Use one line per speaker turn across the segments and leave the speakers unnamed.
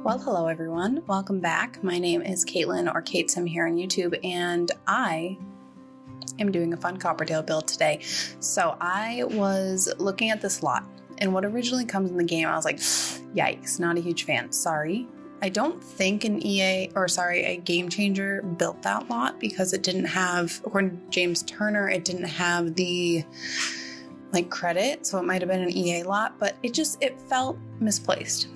Well, hello everyone. Welcome back. My name is Caitlin or kaitsim here on YouTube, and I am doing a fun Copperdale build today. So I was looking at this lot, and what originally comes in the game, I was like, yikes, not a huge fan. Sorry. I don't think a Game Changer built that lot because it didn't have, according to James Turner, it didn't have the credit, so it might have been an EA lot, but it felt misplaced.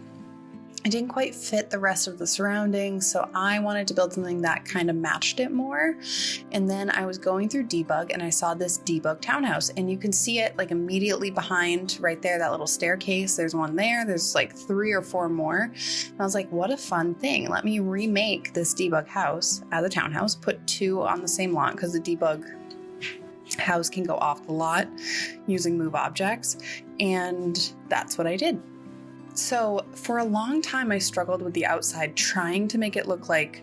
It didn't quite fit the rest of the surroundings, so I wanted to build something that kind of matched it more. And then I was going through debug and I saw this debug townhouse, and you can see it immediately behind right there, that little staircase. There's one there, there's 3 or 4 more. And I was like, what a fun thing. Let me remake this debug house as a townhouse, put 2 on the same lot because the debug house can go off the lot using move objects. And that's what I did. So for a long time, I struggled with the outside, trying to make it look like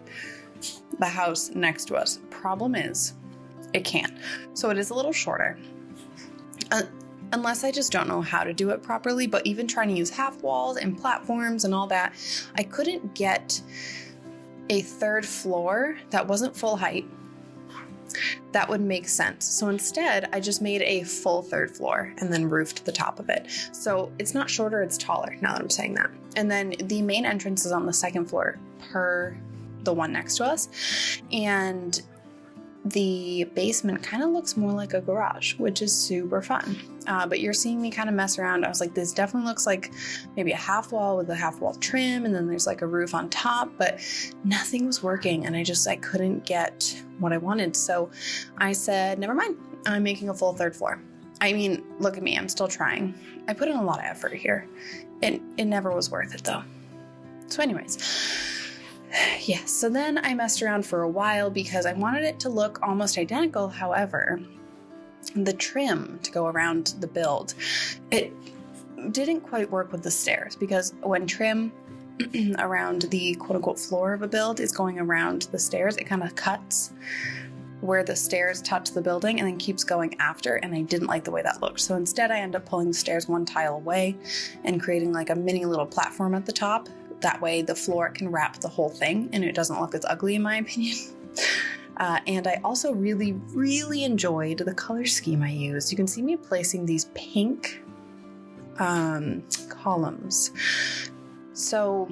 the house next to us. Problem is, it can't. So it is a little shorter, unless I just don't know how to do it properly. But even trying to use half walls and platforms and all that, I couldn't get a 3rd floor that wasn't full height that would make sense. So instead, I just made a full 3rd floor and then roofed the top of it. So it's not shorter, it's taller, now that I'm saying that. And then the main entrance is on the 2nd floor per the one next to us. And the basement kind of looks more like a garage, which is super fun. But you're seeing me kind of mess around. I was like, this definitely looks like maybe a half wall with a half wall trim, and then there's a roof on top, but nothing was working, and I couldn't get what I wanted. So I said, never mind, I'm making a full 3rd floor. I mean, look at me, I'm still trying. I put in a lot of effort here. It never was worth it though. So anyways, yeah, so then I messed around for a while because I wanted it to look almost identical. However, the trim to go around the build, it didn't quite work with the stairs, because when trim around the quote-unquote floor of a build is going around the stairs, it kind of cuts where the stairs touch the building and then keeps going after, and I didn't like the way that looked. So instead I ended up pulling the stairs 1 tile away and creating a mini little platform at the top. That way the floor can wrap the whole thing and it doesn't look as ugly, in my opinion. And I also really, really enjoyed the color scheme I used. You can see me placing these pink columns. So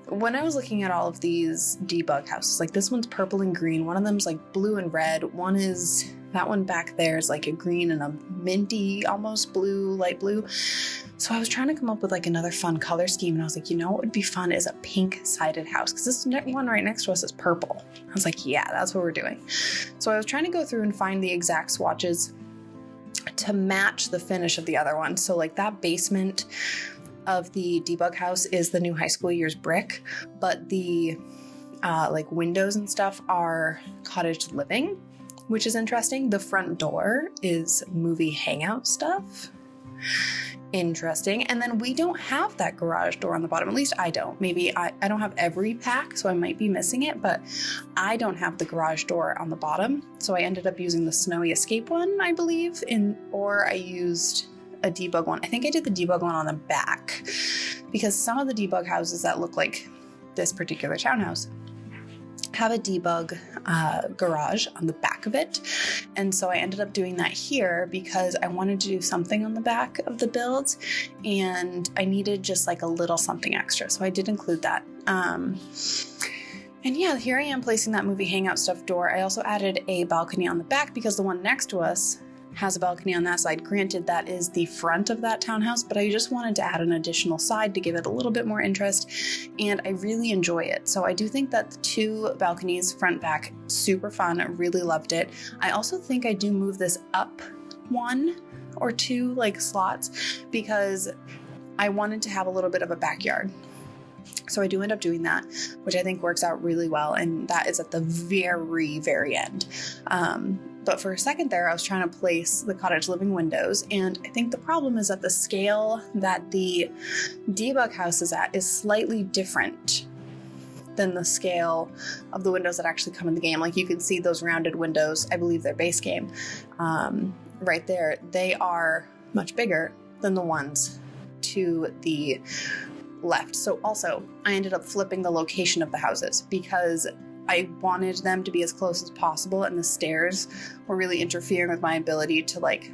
when I was looking at all of these debug houses, this one's purple and green, one of them's blue and red, that one back there is a green and a minty, almost blue, light blue. So I was trying to come up with another fun color scheme, and I was like, what would be fun is a pink sided house, because this one right next to us is purple. I was like, yeah, that's what we're doing. So I was trying to go through and find the exact swatches to match the finish of the other one. So that basement of the debug house is the new high school years brick, but the windows and stuff are cottage living, which is interesting. The front door is movie hangout stuff. Interesting. And then we don't have that garage door on the bottom. At least I don't. Maybe I don't have every pack, so I might be missing it, but I don't have the garage door on the bottom. So I ended up using the snowy escape one, I believe, or I used a debug one. I think I did the debug one on the back, because some of the debug houses that look like this particular townhouse have a debug garage on the back of it. And so I ended up doing that here because I wanted to do something on the back of the builds, and I needed just a little something extra. So I did include that. And yeah, here I am placing that movie hangout stuff door. I also added a balcony on the back because the one next to us has a balcony on that side. Granted, that is the front of that townhouse, but I just wanted to add an additional side to give it a little bit more interest, and I really enjoy it. So I do think that the 2 balconies, front, back, super fun. I really loved it. I also think I do move this up 1 or 2 slots because I wanted to have a little bit of a backyard. So I do end up doing that, which I think works out really well, and that is at the very, very end. But for a second there, I was trying to place the cottage living windows, and I think the problem is that the scale that the debug house is at is slightly different than the scale of the windows that actually come in the game. You can see those rounded windows, I believe they're base game, right there. They are much bigger than the ones to the left. So also, I ended up flipping the location of the houses because I wanted them to be as close as possible, and the stairs were really interfering with my ability to like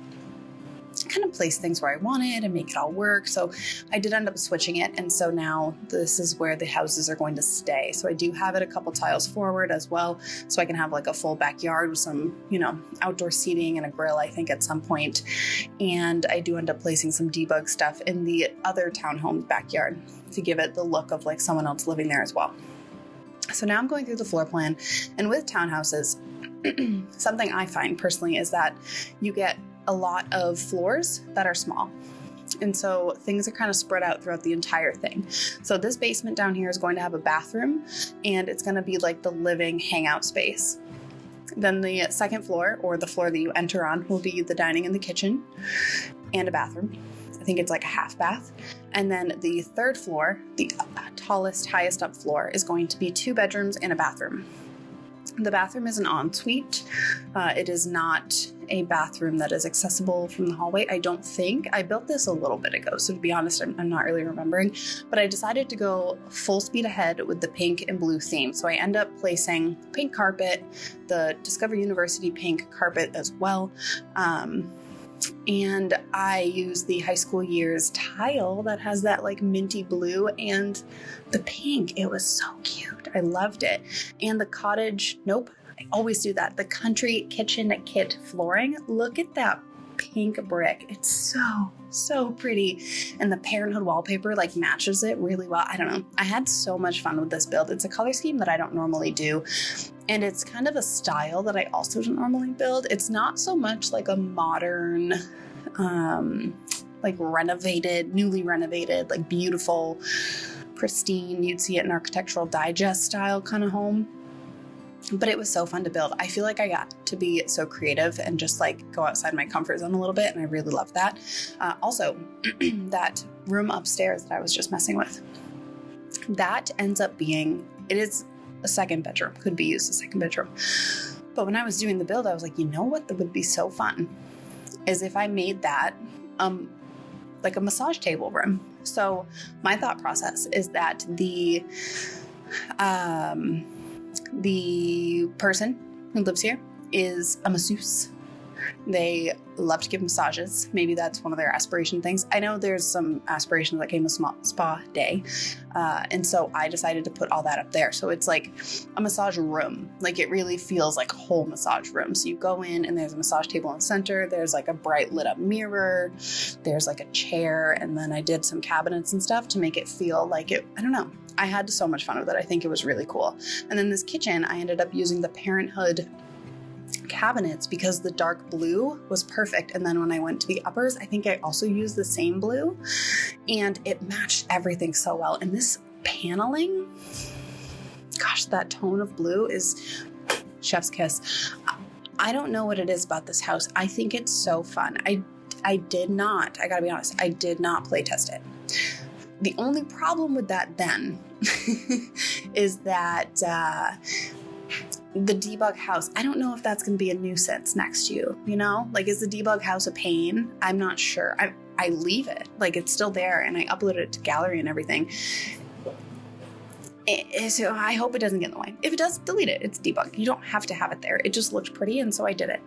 kind of place things where I wanted and make it all work. So I did end up switching it, and so now this is where the houses are going to stay. So I do have it a couple tiles forward as well, so I can have like a full backyard with some, you know, outdoor seating and a grill, I think, at some point. And I do end up placing some debug stuff in the other townhome backyard to give it the look of like someone else living there as well. So now I'm going through the floor plan, and with townhouses, something I find personally is that you get a lot of floors that are small. And so things are kind of spread out throughout the entire thing. So this basement down here is going to have a bathroom, and it's going to be like the living hangout space. Then the second floor, or the floor that you enter on, will be the dining and the kitchen and a bathroom. I think it's like a half bath. And then the third floor, the tallest, highest up floor, is going to be 2 bedrooms and a bathroom. The bathroom is an ensuite. It is not a bathroom that is accessible from the hallway, I don't think. I built this a little bit ago, so to be honest, I'm not really remembering. But I decided to go full speed ahead with the pink and blue theme. So I end up placing pink carpet, the Discover University pink carpet as well. And I use the high school years tile that has that like minty blue and the pink. It was so cute. I loved it. And the cottage, nope, I always do that. The country kitchen kit flooring. Look at that pink brick. It's so pretty. And the Parenthood wallpaper like matches it really well. I don't know. I had so much fun with this build. It's a color scheme that I don't normally do. And it's kind of a style that I also don't normally build. It's not so much like a modern, like renovated, newly renovated, like beautiful, pristine, you'd see it in Architectural Digest style kind of home. But it was so fun to build. I feel like I got to be so creative and just like go outside my comfort zone a little bit. And I really love that. Also, that room upstairs that I was just messing with, that ends up being, it is a second bedroom, could be used as a second bedroom. But when I was doing the build, I was like, you know what would be so fun is if I made that like a massage table room. So my thought process is that the person who lives here is a masseuse. They love to give massages. Maybe that's one of their aspiration things. I know there's some aspirations that came with spa day. And so I decided to put all that up there. So it's like a massage room. Like it really feels like a whole massage room. So you go in and there's a massage table in the center. There's like a bright lit up mirror. There's like a chair. And then I did some cabinets and stuff to make it feel like it, I don't know. I had so much fun with it. I think it was really cool. And then this kitchen, I ended up using the Parenthood cabinets because the dark blue was perfect. And then when I went to the uppers, I think I also used the same blue and it matched everything so well. And this paneling, gosh, that tone of blue is chef's kiss. I don't know what it is about this house. I think it's so fun. I did not, I gotta be honest, I did not play test it. The only problem with that then is that the debug house, I don't know if that's going to be a nuisance next to you, you know? Like, is the debug house a pain? I'm not sure. I leave it. Like, it's still there, and I uploaded it to gallery and everything. So I hope it doesn't get in the way. If it does, delete it. It's debug. You don't have to have it there. It just looked pretty, and so I did it.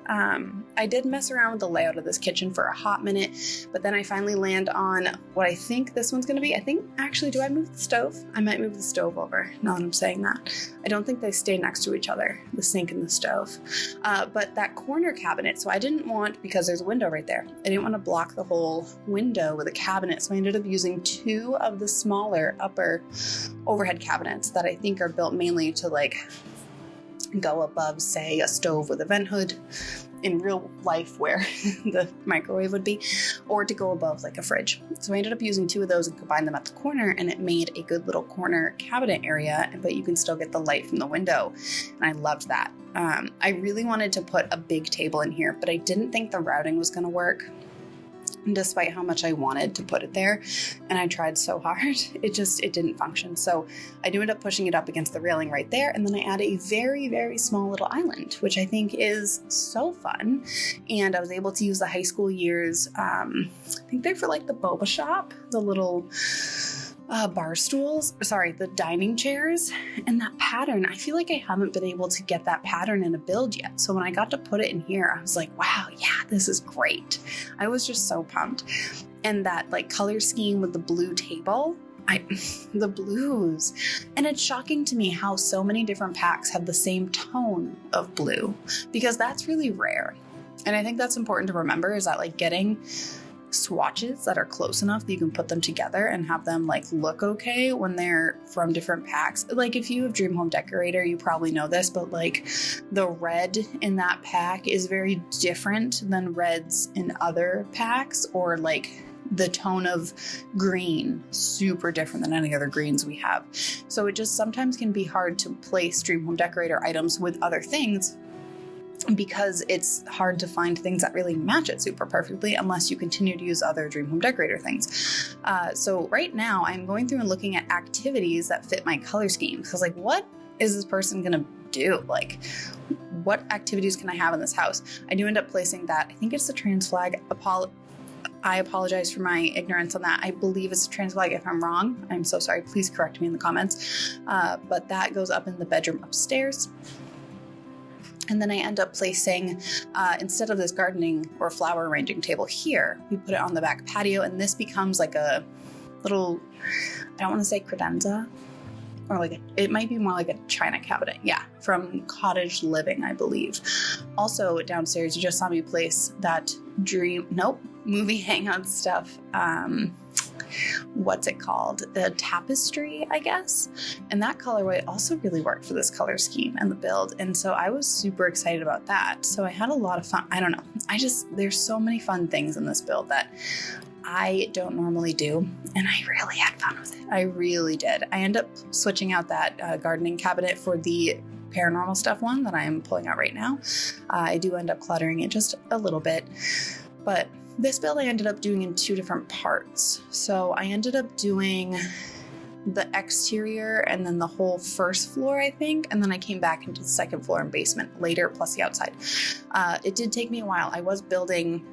I did mess around with the layout of this kitchen for a hot minute, but then I finally land on what I think this one's going to be. I think, actually, do I move the stove? I might move the stove over, now that I'm saying that. I don't think they stay next to each other, the sink and the stove. But that corner cabinet, so I didn't want, because there's a window right there, I didn't want to block the whole window with a cabinet, so I ended up using 2 of the smaller upper overhead cabinets that I think are built mainly to like go above, say, a stove with a vent hood in real life where the microwave would be, or to go above like a fridge. So I ended up using 2 of those and combined them at the corner, and it made a good little corner cabinet area, but you can still get the light from the window. And I loved that. I really wanted to put a big table in here, but I didn't think the routing was going to work, despite how much I wanted to put it there. And I tried so hard, it didn't function. So I do end up pushing it up against the railing right there. And then I add a very, very small little island, which I think is so fun. And I was able to use the high school years, I think they're for like the boba shop, the little bar stools, sorry, the dining chairs, and that pattern. I feel like I haven't been able to get that pattern in a build yet. So when I got to put it in here, I was like, wow, yeah, this is great. I was just so pumped. And that like color scheme with the blue table, the blues. And it's shocking to me how so many different packs have the same tone of blue, because that's really rare. And I think that's important to remember, is that like getting swatches that are close enough that you can put them together and have them like look okay when they're from different packs. Like if you have Dream Home Decorator, you probably know this, but like the red in that pack is very different than reds in other packs, or like the tone of green super different than any other greens we have. So it just sometimes can be hard to place Dream Home Decorator items with other things, because it's hard to find things that really match it super perfectly unless you continue to use other Dream Home Decorator things. So right now I'm going through and looking at activities that fit my color scheme. Because like, what is this person gonna do? Like, what activities can I have in this house? I do end up placing that. I think it's the trans flag. I apologize for my ignorance on that. I believe it's a trans flag. If I'm wrong, I'm so sorry. Please correct me in the comments. But that goes up in the bedroom upstairs. And then I end up placing, instead of this gardening or flower arranging table here, we put it on the back patio, and this becomes like a little, I don't want to say credenza, or like, it might be more like a china cabinet. Yeah, from Cottage Living, I believe. Also downstairs, you just saw me place that movie hangout stuff. What's it called? The tapestry, I guess. And that colorway also really worked for this color scheme and the build. And so I was super excited about that. So I had a lot of fun. I don't know. There's so many fun things in this build that I don't normally do. And I really had fun with it. I really did. I end up switching out that gardening cabinet for the paranormal stuff one that I'm pulling out right now. I do end up cluttering it just a little bit, but this build I ended up doing in 2 different parts. So I ended up doing the exterior and then the whole first floor, I think, and then I came back into the second floor and basement later, plus the outside. It did take me a while. I was building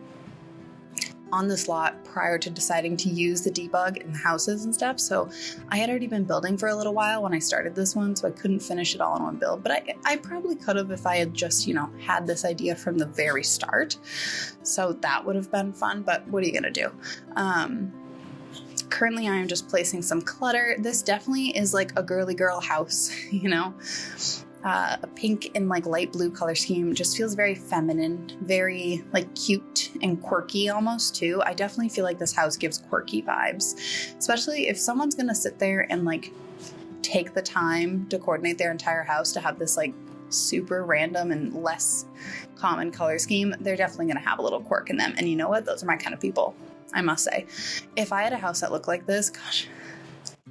on this lot prior to deciding to use the debug in the houses and stuff. So I had already been building for a little while when I started this one, so I couldn't finish it all in one build, but I probably could have if I had just, had this idea from the very start. So that would have been fun, but what are you gonna do? Currently I am just placing some clutter. This definitely is like a girly girl house, a pink and like light blue color scheme just feels very feminine, very like cute and quirky almost too. I definitely feel like this house gives quirky vibes, especially if someone's gonna sit there and like take the time to coordinate their entire house to have this like super random and less common color scheme. They're definitely gonna have a little quirk in them. And you know what? Those are my kind of people, I must say. If I had a house that looked like this, gosh,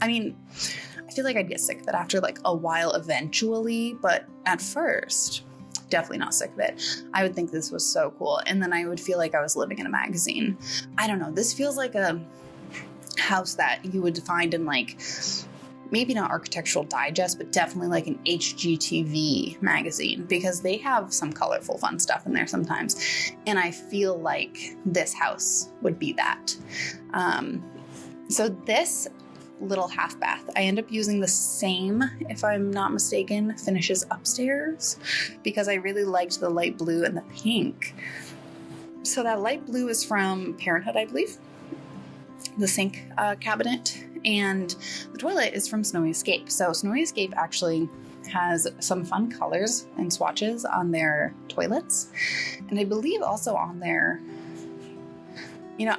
I feel like I'd get sick of it after like a while eventually, but at first, definitely not sick of it. I would think this was so cool. And then I would feel like I was living in a magazine. I don't know. This feels like a house that you would find in like, maybe not Architectural Digest, but definitely like an HGTV magazine, because they have some colorful, fun stuff in there sometimes. And I feel like this house would be that. So this little half bath, I end up using the same, if I'm not mistaken, finishes upstairs, because I really liked the light blue and the pink. So that light blue is from Parenthood, I believe, the sink cabinet, and the toilet is from Snowy Escape. So Snowy Escape actually has some fun colors and swatches on their toilets, and I believe also on their,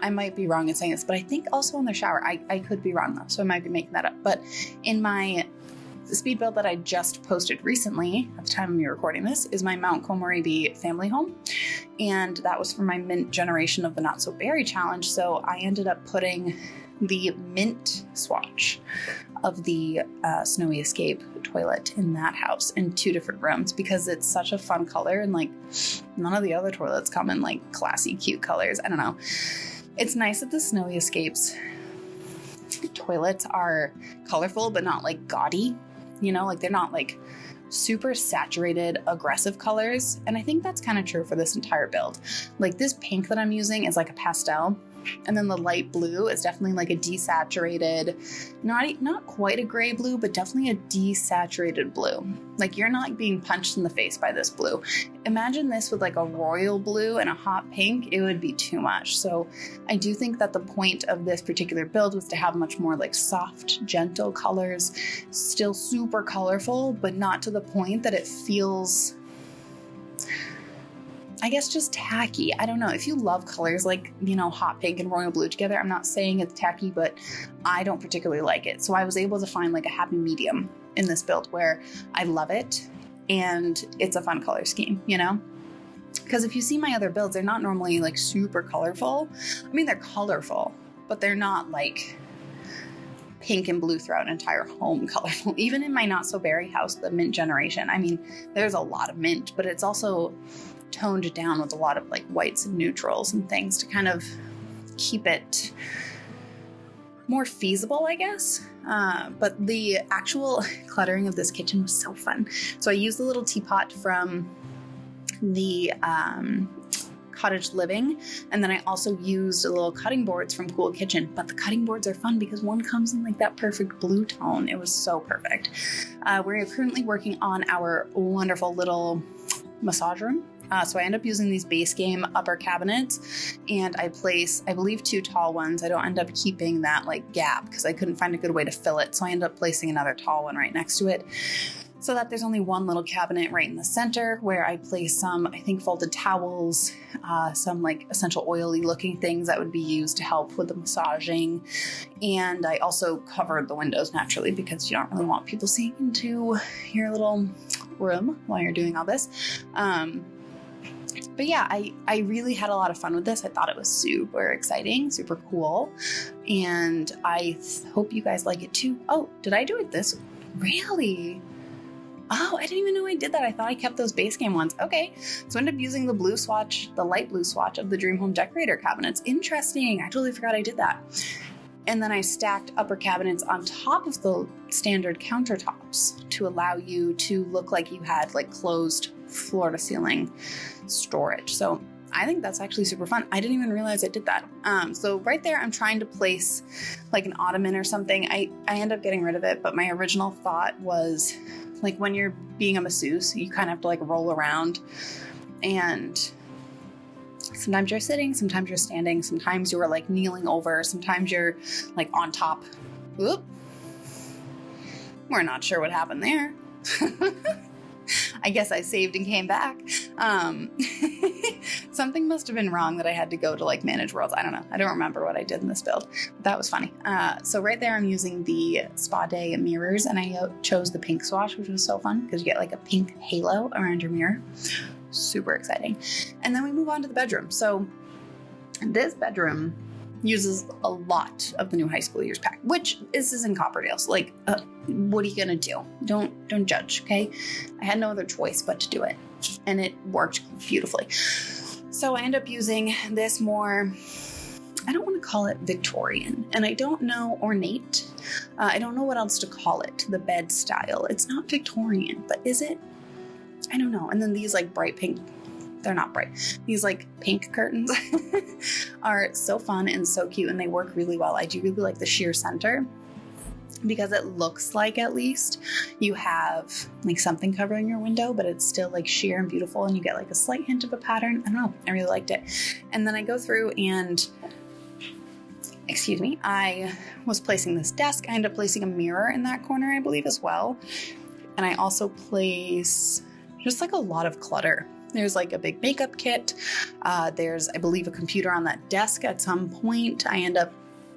I might be wrong in saying this, but I think also on their shower. I could be wrong though, so I might be making that up. But in my speed build that I just posted recently, at the time of me recording this, is my Mount Komoribi family home. And that was for my mint generation of the Not So Berry challenge. So I ended up putting the mint swatch of the Snowy Escape toilet in that house in 2 different rooms, because it's such a fun color, and like none of the other toilets come in like classy, cute colors. I don't know. It's nice that the Snowy Escapes toilets are colorful, but not like gaudy, like they're not like super saturated, aggressive colors. And I think that's kind of true for this entire build. Like this pink that I'm using is like a pastel, And then the light blue is definitely like a desaturated, not quite a gray blue, but definitely a desaturated blue. Like you're not being punched in the face by this blue. Imagine this with like a royal blue and a hot pink, it would be too much. So I do think that the point of this particular build was to have much more like soft, gentle colors, still super colorful, but not to the point that it feels, I guess, just tacky. I don't know. If you love colors like, you know, hot pink and royal blue together, I'm not saying it's tacky, but I don't particularly like it. So I was able to find like a happy medium in this build where I love it and it's a fun color scheme, you know? Because if you see my other builds, they're not normally like super colorful. I mean, they're colorful, but they're not like pink and blue throughout an entire home colorful. Even in my Not So Berry house, the mint generation, I mean, there's a lot of mint, but it's also toned down with a lot of like whites and neutrals and things to kind of keep it more feasible, I guess. But the actual cluttering of this kitchen was so fun. So I used the little teapot from the cottage living, and then I also used little cutting boards from Cool Kitchen. But the cutting boards are fun because one comes in like that perfect blue tone. It was so perfect. We're currently working on our wonderful little massage room. So I end up using these base game upper cabinets, and I place, I believe, 2 tall ones. I don't end up keeping that like gap because I couldn't find a good way to fill it. So I end up placing another tall one right next to it, so that there's only one little cabinet right in the center where I place some, I think, folded towels, some like essential oily looking things that would be used to help with the massaging. And I also covered the windows naturally because you don't really want people seeing into your little room while you're doing all this. But yeah, I really had a lot of fun with this. I thought it was super exciting, super cool. And I hope you guys like it too. Oh, did I do it this? Really? Oh, I didn't even know I did that. I thought I kept those base game ones. Okay, so I ended up using the blue swatch, the light blue swatch of the Dream Home Decorator cabinets. Interesting. I totally forgot I did that. And then I stacked upper cabinets on top of the standard countertops to allow you to look like you had like closed floor to ceiling storage. So I think that's actually super fun. I didn't even realize I did that. So right there, I'm trying to place like an ottoman or something. I end up getting rid of it, but my original thought was like when you're being a masseuse, you kind of have to like roll around, and sometimes you're sitting, sometimes you're standing, sometimes you're like kneeling over, sometimes you're like on top. Oop. We're not sure what happened there. I guess I saved and came back. Something must have been wrong that I had to go to like manage worlds. I don't know. I don't remember what I did in this build, but that was funny. So right there, I'm using the Spa Day mirrors, and I chose the pink swatch, which was so fun because you get like a pink halo around your mirror. Super exciting. And then we move on to the bedroom. So this bedroom uses a lot of the new high school years pack, which is in Copperdale. So like, what are you gonna do? Don't judge, okay? I had no other choice but to do it, and it worked beautifully. So I end up using this more, I don't want to call it Victorian, and I don't know, ornate. I don't know what else to call it. The bed style. It's not Victorian, but is it? I don't know. And then these like bright pink, they're not bright. These like pink curtains are so fun and so cute, and they work really well. I do really like the sheer center because it looks like at least you have like something covering your window, but it's still like sheer and beautiful, and you get like a slight hint of a pattern. I don't know. I really liked it. And then I go through and, excuse me, I was placing this desk. I ended up placing a mirror in that corner, I believe, as well. And I also place just like a lot of clutter. There's like a big makeup kit. There's, I believe, a computer on that desk at some point. I end up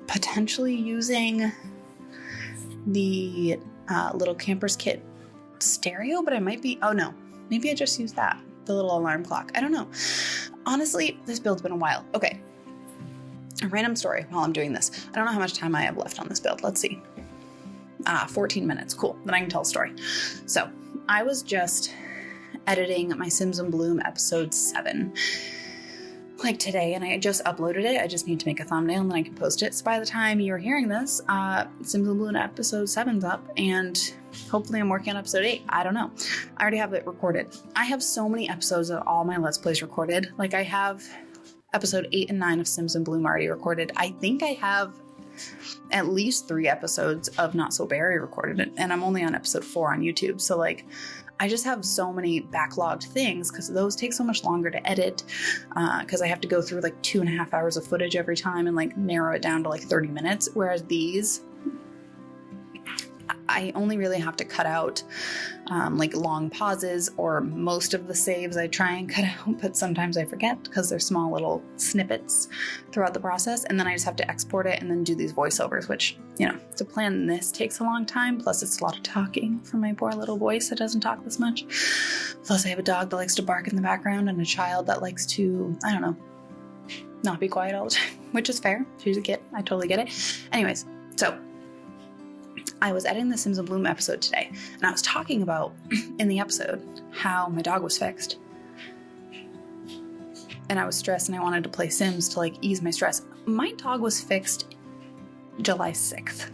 potentially using the little camper's kit stereo, but I might be, oh no, maybe I just used that, the little alarm clock. I don't know. Honestly, this build's been a while. Okay. A random story while I'm doing this. I don't know how much time I have left on this build. Let's see. 14 minutes. Cool. Then I can tell a story. So I was just editing my Sims in Bloom episode 7 like today, and I just uploaded it. I just need to make a thumbnail and then I can post it. So by the time you're hearing this, Sims in Bloom episode 7's up, and hopefully I'm working on episode 8. I don't know. I already have it recorded. I have so many episodes of all my Let's Plays recorded. Like I have episode 8 and 9 of Sims in Bloom already recorded. I think I have at least 3 episodes of Not So Berry recorded, and I'm only on episode 4 on YouTube. So like, I just have so many backlogged things because those take so much longer to edit, because I have to go through like 2.5 hours of footage every time and like narrow it down to like 30 minutes. Whereas these, I only really have to cut out like long pauses, or most of the saves I try and cut out, but sometimes I forget because they're small little snippets throughout the process. And then I just have to export it and then do these voiceovers, which, you know, to plan this takes a long time. Plus it's a lot of talking for my poor little voice that doesn't talk this much. Plus I have a dog that likes to bark in the background and a child that likes to, I don't know, not be quiet all the time, which is fair. She's a kid. I totally get it. Anyways, so I was editing the Sims in Bloom episode today, and I was talking about in the episode how my dog was fixed. And I was stressed and I wanted to play Sims to like ease my stress. My dog was fixed July 6th.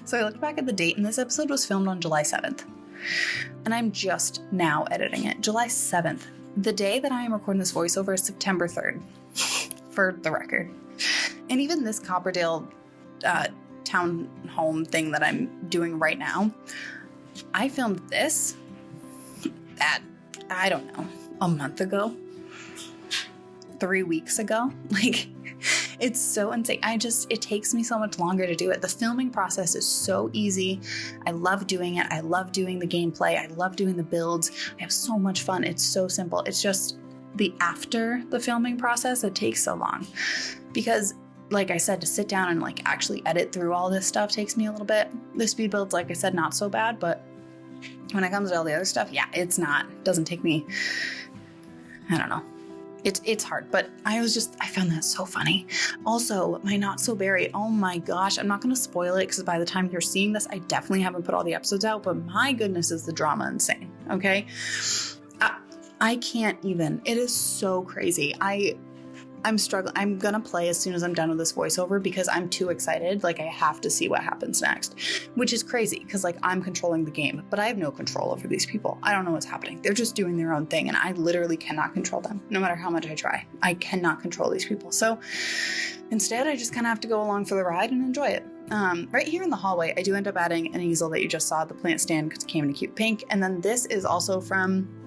So I looked back at the date, and this episode was filmed on July 7th. And I'm just now editing it. July 7th. The day that I am recording this voiceover is September 3rd, for the record. And even this Copperdale Townhome thing that I'm doing right now, I filmed this at, I don't know, a month ago, 3 weeks ago. Like, it's so insane. It takes me so much longer to do it. The filming process is so easy. I love doing it. I love doing the gameplay. I love doing the builds. I have so much fun. It's so simple. It's just the after the filming process that takes so long, because like I said, to sit down and like actually edit through all this stuff takes me a little bit. The speed build's, like I said, not so bad, but when it comes to all the other stuff, yeah, doesn't take me, I don't know. It's hard, but I found that so funny. Also, my Not So Berry, oh my gosh, I'm not going to spoil it because by the time you're seeing this, I definitely haven't put all the episodes out, but my goodness, is the drama insane, okay? I can't even. It is so crazy. I'm struggling. I'm going to play as soon as I'm done with this voiceover because I'm too excited. Like, I have to see what happens next, which is crazy because like I'm controlling the game, but I have no control over these people. I don't know what's happening. They're just doing their own thing, and I literally cannot control them no matter how much I try. I cannot control these people. So instead, I just kind of have to go along for the ride and enjoy it. Right here in the hallway, I do end up adding an easel that you just saw, the plant stand, because it came in a cute pink. And then this is also from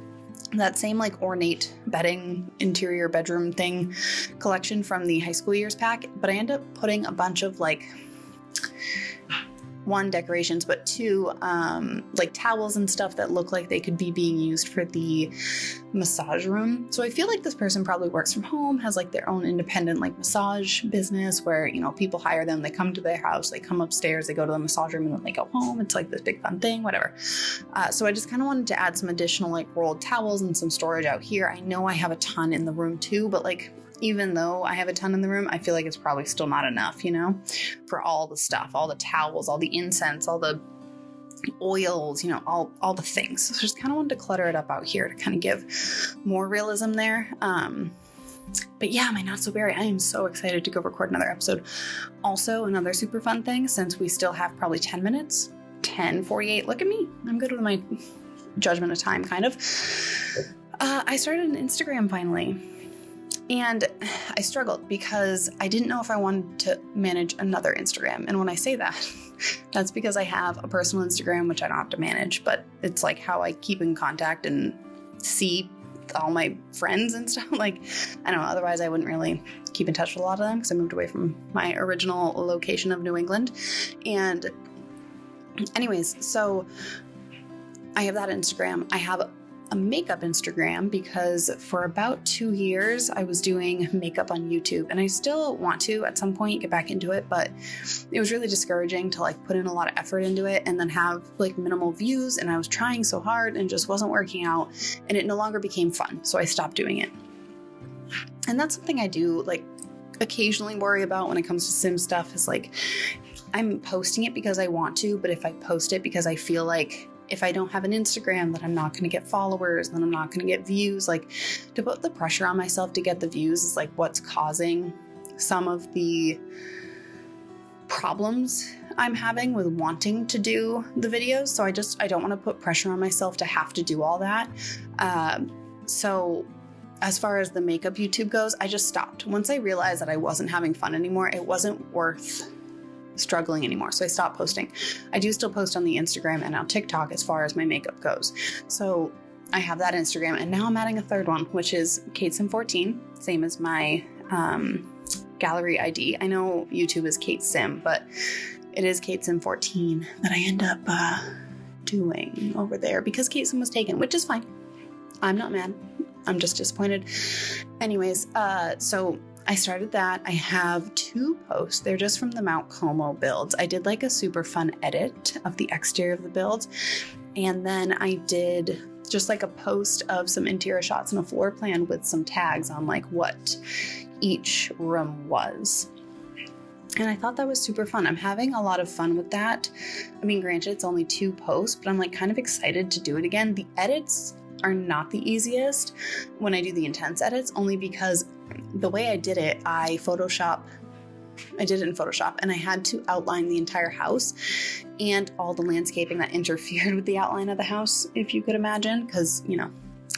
that same like ornate bedding interior bedroom thing collection from the high school years pack, but I end up putting a bunch of like, 1, decorations, but 2, like towels and stuff that look like they could be being used for the massage room. So I feel like this person probably works from home, has like their own independent like massage business where, you know, people hire them, they come to their house, they come upstairs, they go to the massage room, and then they go home. It's like this big fun thing, whatever. So I just kind of wanted to add some additional like rolled towels and some storage out here. I know I have a ton in the room too, but like, even though I have a ton in the room, I feel like it's probably still not enough, you know, for all the stuff, all the towels, all the incense, all the oils, you know, all the things. So just kind of wanted to clutter it up out here to kind of give more realism there. But yeah, my Not So Berry, I am so excited to go record another episode. Also, another super fun thing, since we still have probably 10 minutes, 10:48. Look at me. I'm good with my judgment of time, kind of. I started an Instagram finally. And I struggled because I didn't know if I wanted to manage another Instagram. And when I say that, that's because I have a personal Instagram, which I don't have to manage, but it's like how I keep in contact and see all my friends and stuff. Like, I don't know, otherwise I wouldn't really keep in touch with a lot of them because I moved away from my original location of New England. And anyways, so I have that Instagram. I have a makeup Instagram because for about 2 years I was doing makeup on YouTube, and I still want to at some point get back into it, but it was really discouraging to like put in a lot of effort into it and then have like minimal views, and I was trying so hard and just wasn't working out, and it no longer became fun, so I stopped doing it. And that's something I do like occasionally worry about when it comes to sim stuff, is like I'm posting it because I want to, but if I post it because I feel like if I don't have an Instagram, then I'm not going to get followers, then I'm not going to get views. Like, to put the pressure on myself to get the views is like what's causing some of the problems I'm having with wanting to do the videos. So I don't want to put pressure on myself to have to do all that. So as far as the makeup YouTube goes, I just stopped. Once I realized that I wasn't having fun anymore, it wasn't worth struggling anymore. So I stopped posting. I do still post on the Instagram and now TikTok as far as my makeup goes. So I have that Instagram, and now I'm adding a third one, which is kaitsim14, same as my gallery ID. I know YouTube is kaitsim, but it is kaitsim14 that I end up doing over there because kaitsim was taken, which is fine. I'm not mad. I'm just disappointed. Anyways, so I started that. I have 2 posts. They're just from the Mount Como builds. I did like a super fun edit of the exterior of the builds. And then I did just like a post of some interior shots and a floor plan with some tags on like what each room was. And I thought that was super fun. I'm having a lot of fun with that. I mean, granted, it's only 2 posts, but I'm like kind of excited to do it again. The edits are not the easiest when I do the intense edits, only because the way I did it, I did it in Photoshop, and I had to outline the entire house and all the landscaping that interfered with the outline of the house, if you could imagine, because, you know,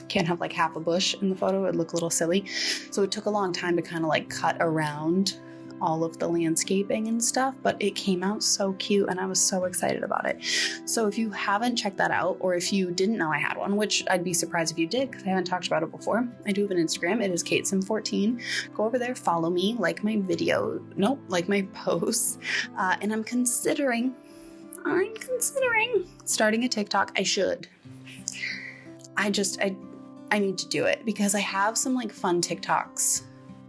can't have like half a bush in the photo. It'd look a little silly. So it took a long time to kind of like cut around all of the landscaping and stuff, but it came out so cute and I was so excited about it. So if you haven't checked that out, or if you didn't know I had one, which I'd be surprised if you did because I haven't talked about it before, I do have an Instagram. It is kaitsim14. Go over there, follow me, like my like my posts. And I'm considering starting a TikTok. I should. I need to do it because I have some like fun TikToks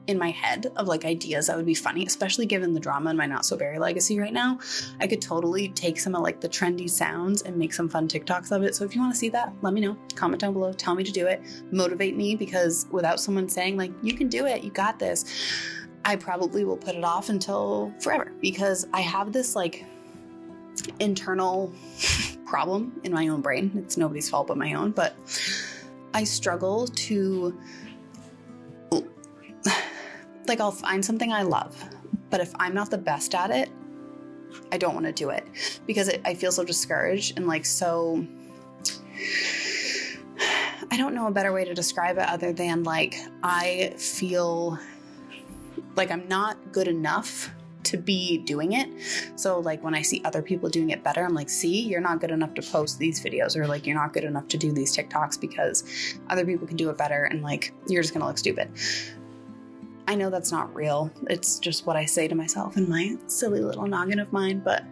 in my head of like ideas that would be funny, especially given the drama in my Not So Very legacy right now. I could totally take some of like the trendy sounds and make some fun TikToks of it. So if you want to see that, let me know. Comment down below, tell me to do it, motivate me, because without someone saying like, you can do it, you got this, I probably will put it off until forever, because I have this like internal problem in my own brain. It's nobody's fault but my own, but I struggle to, like, I'll find something I love, but if I'm not the best at it, I don't want to do it because I feel so discouraged and like so, I don't know a better way to describe it other than like I feel like I'm not good enough to be doing it. So like when I see other people doing it better, I'm like, see, you're not good enough to post these videos, or like you're not good enough to do these TikToks because other people can do it better, and like you're just gonna look stupid. I know that's not real. It's just what I say to myself in my silly little noggin of mine, but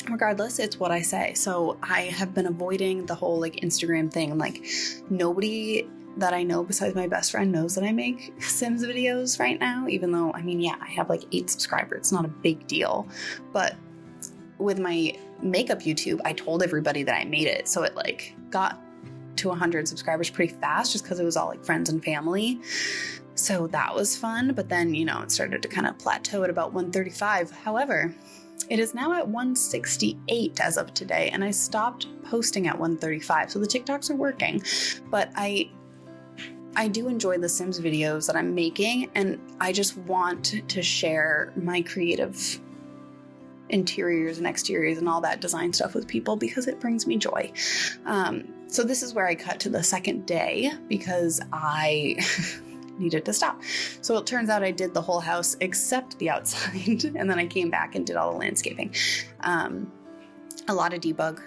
regardless, it's what I say. So I have been avoiding the whole like Instagram thing. Like nobody that I know besides my best friend knows that I make Sims videos right now, even though, I mean, yeah, I have like 8 subscribers. It's not a big deal. But with my makeup YouTube, I told everybody that I made it. So it like got to 100 subscribers pretty fast just because it was all like friends and family. So that was fun. But then, you know, it started to kind of plateau at about 135. However, it is now at 168 as of today, and I stopped posting at 135. So the TikToks are working, but I do enjoy the Sims videos that I'm making, and I just want to share my creative interiors and exteriors and all that design stuff with people because it brings me joy. So this is where I cut to the second day because I needed to stop. So it turns out I did the whole house except the outside, and then I came back and did all the landscaping. A lot of debug,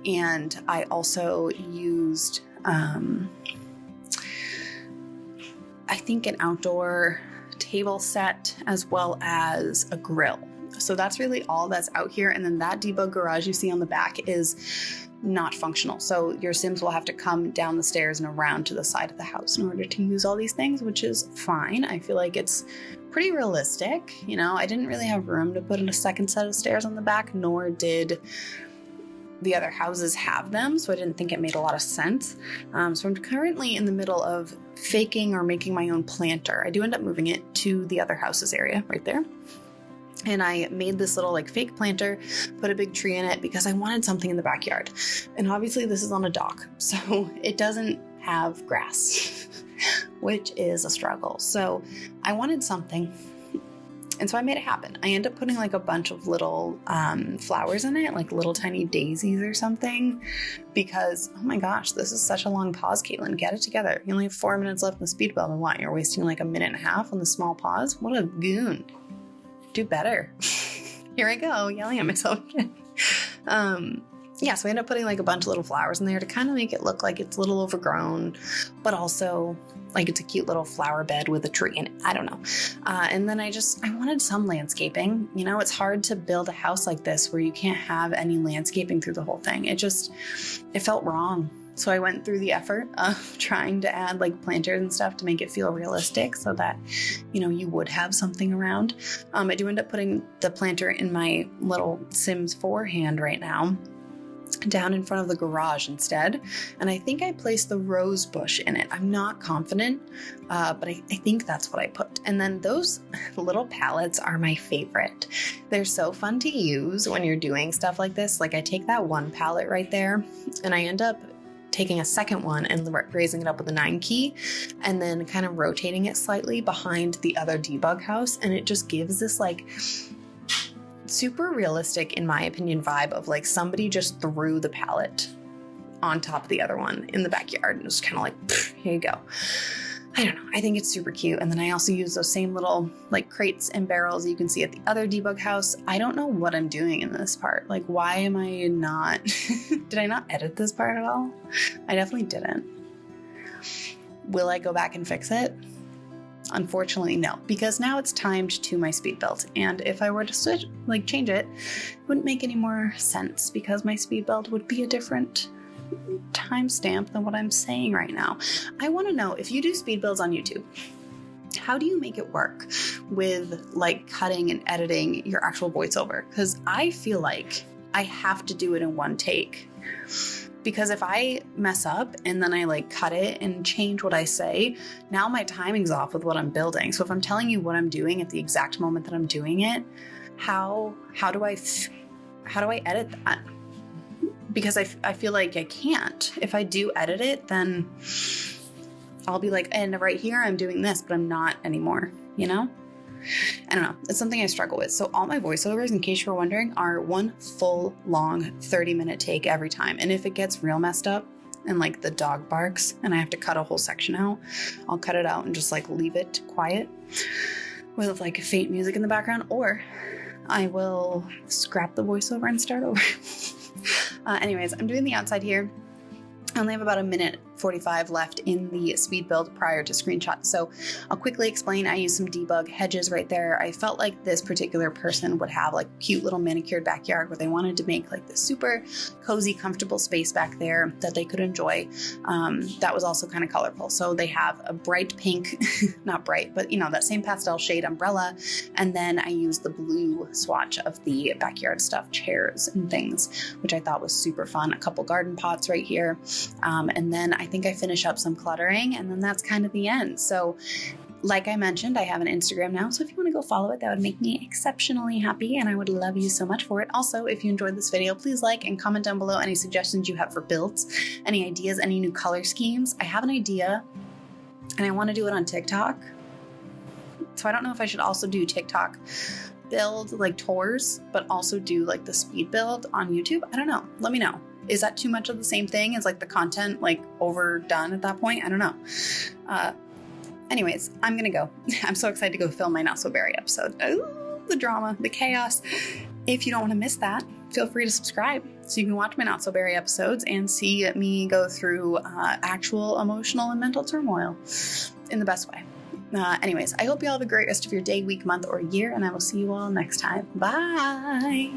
and I also used I think an outdoor table set as well as a grill. So that's really all that's out here. And then that debug garage you see on the back is not functional. So your Sims will have to come down the stairs and around to the side of the house in order to use all these things, which is fine. I feel like it's pretty realistic. You know, I didn't really have room to put in a second set of stairs on the back, nor did the other houses have them, so I didn't think it made a lot of sense. So I'm currently in the middle of faking or making my own planter. I do end up moving it to the other houses area right there. And I made this little like fake planter, put a big tree in it because I wanted something in the backyard. And obviously this is on a dock, so it doesn't have grass, which is a struggle. So I wanted something. And so I made it happen. I ended up putting like a bunch of little flowers in it, like little tiny daisies or something, because, oh my gosh, this is such a long pause, Caitlin. Get it together. You only have 4 minutes left in the speed build, and what? You're wasting like a minute and a half on the small pause? What a goon. Do better. Here I go, yelling at myself again. Yeah, so I ended up putting like a bunch of little flowers in there to kind of make it look like it's a little overgrown, but also like it's a cute little flower bed with a tree in it. I don't know. And then I wanted some landscaping. You know, it's hard to build a house like this where you can't have any landscaping through the whole thing. It felt wrong. So I went through the effort of trying to add like planters and stuff to make it feel realistic so that, you know, you would have something around. I do end up putting the planter in my little Sims 4 hand right now, down in front of the garage instead. And I think I placed the rose bush in it. I'm not confident, but I think that's what I put. And then those little palettes are my favorite. They're so fun to use when you're doing stuff like this. Like I take that one palette right there and I end up taking a second one and raising it up with a 9 key and then kind of rotating it slightly behind the other debug house. And it just gives this like super realistic, in my opinion, vibe of like somebody just threw the palette on top of the other one in the backyard and was kind of like, here you go. I don't know. I think it's super cute. And then I also use those same little like crates and barrels you can see at the other debug house. I don't know what I'm doing in this part. Like, why am I not, did I not edit this part at all? I definitely didn't. Will I go back and fix it? Unfortunately, no, because now it's timed to my speed build. And if I were to switch, like change it, it wouldn't make any more sense because my speed build would be a different timestamp than what I'm saying right now. I want to know, if you do speed builds on YouTube, how do you make it work with like cutting and editing your actual voiceover? Because I feel like I have to do it in one take. Because if I mess up and then I like cut it and change what I say, now my timing's off with what I'm building. So if I'm telling you what I'm doing at the exact moment that I'm doing it, how do I edit that? Because I feel like I can't. If I do edit it, then I'll be like, and right here I'm doing this, but I'm not anymore, you know? I don't know. It's something I struggle with. So all my voiceovers, in case you were wondering, are one full long 30-minute take every time. And if it gets real messed up and like the dog barks and I have to cut a whole section out, I'll cut it out and just like leave it quiet with like faint music in the background, or I will scrap the voiceover and start over. Anyways, I'm doing the outside here. I only have about 1:45 left in the speed build prior to screenshot. So I'll quickly explain. I used some debug hedges right there. I felt like this particular person would have like cute little manicured backyard where they wanted to make like this super cozy, comfortable space back there that they could enjoy. That was also kind of colorful. So they have a bright pink, not bright, but you know, that same pastel shade umbrella. And then I used the blue swatch of the backyard stuff, chairs and things, which I thought was super fun. A couple garden pots right here. And then I think I finish up some cluttering, and then that's kind of the end. So like I mentioned, I have an Instagram now. So if you want to go follow it, that would make me exceptionally happy, and I would love you so much for it. Also, if you enjoyed this video, please like and comment down below any suggestions you have for builds, any ideas, any new color schemes. I have an idea and I want to do it on TikTok. So I don't know if I should also do TikTok build like tours, but also do like the speed build on YouTube. I don't know. Let me know. Is that too much of the same thing? Is like the content like overdone at that point? I don't know. Anyways, I'm gonna go. I'm so excited to go film my Not So Berry episode. Oh, the drama, the chaos. If you don't want to miss that, feel free to subscribe so you can watch my Not So Berry episodes and see me go through actual emotional and mental turmoil in the best way. Anyways, I hope you all have a great rest of your day, week, month, or year, and I will see you all next time. Bye!